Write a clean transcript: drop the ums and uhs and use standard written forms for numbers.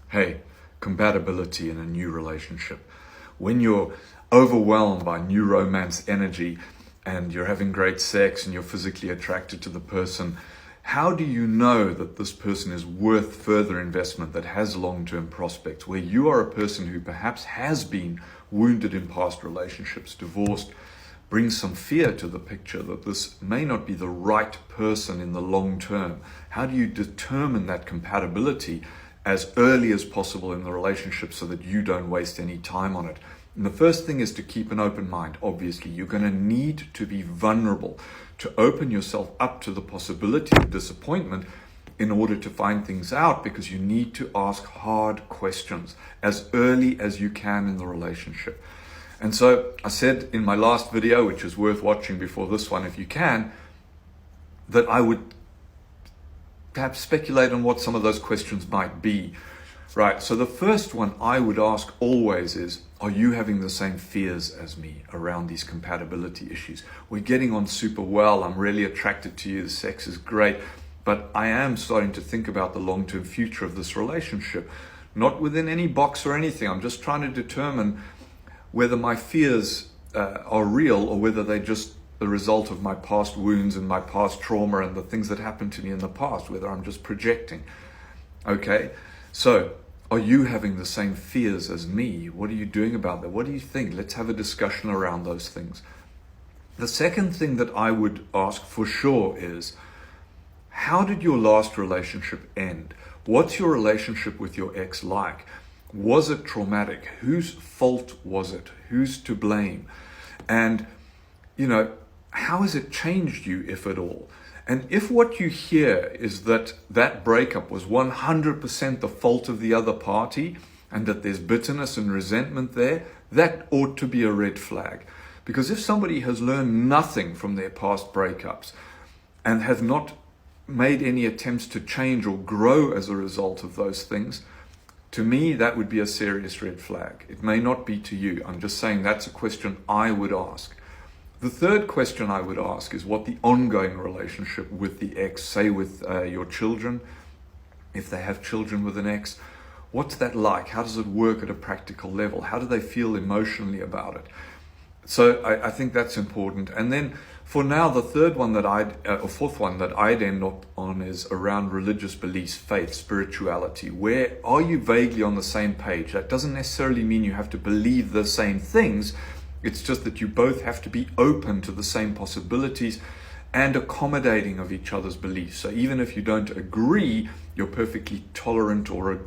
Hey, compatibility in a new relationship. When you're overwhelmed by new romance energy and you're having great sex and you're physically attracted to the person, how do you know that this person is worth further investment, that has long-term prospects, where you are a person who perhaps has been wounded in past relationships, divorced, brings some fear to the picture that this may not be the right person in the long term? How do you determine that compatibility as early as possible in the relationship so that you don't waste any time on it? And the first thing is to keep an open mind. Obviously, you're going to need to be vulnerable, to open yourself up to the possibility of disappointment in order to find things out, because you need to ask hard questions as early as you can in the relationship. And so I said in my last video, which is worth watching before this one if you can, that I would perhaps speculate on what some of those questions might be. Right, so the first one I would ask always is, are you having the same fears as me around these compatibility issues? We're getting on super well, I'm really attracted to you, the sex is great, but I am starting to think about the long-term future of this relationship. Not within any box or anything, I'm just trying to determine whether my fears are real or whether they're just the result of my past wounds and my past trauma and the things that happened to me in the past, whether I'm just projecting. Okay, so are you having the same fears as me? What are you doing about that? What do you think? Let's have a discussion around those things. The second thing that I would ask for sure is, how did your last relationship end? What's your relationship with your ex like? Was it traumatic? Whose fault was it? Who's to blame? And, how has it changed you, if at all? And if what you hear is that that breakup was 100% the fault of the other party and that there's bitterness and resentment there, that ought to be a red flag. Because if somebody has learned nothing from their past breakups and have not made any attempts to change or grow as a result of those things, to me, that would be a serious red flag. It may not be to you. I'm just saying that's a question I would ask. The third question I would ask is what the ongoing relationship with the ex, say with your children, if they have children with an ex, what's that like? How does it work at a practical level? How do they feel emotionally about it? So I think that's important. And then for now, the third one that fourth one that I'd end up on is around religious beliefs, faith, spirituality. Where are you vaguely on the same page? That doesn't necessarily mean you have to believe the same things. It's just that you both have to be open to the same possibilities and accommodating of each other's beliefs. So even if you don't agree, you're perfectly tolerant or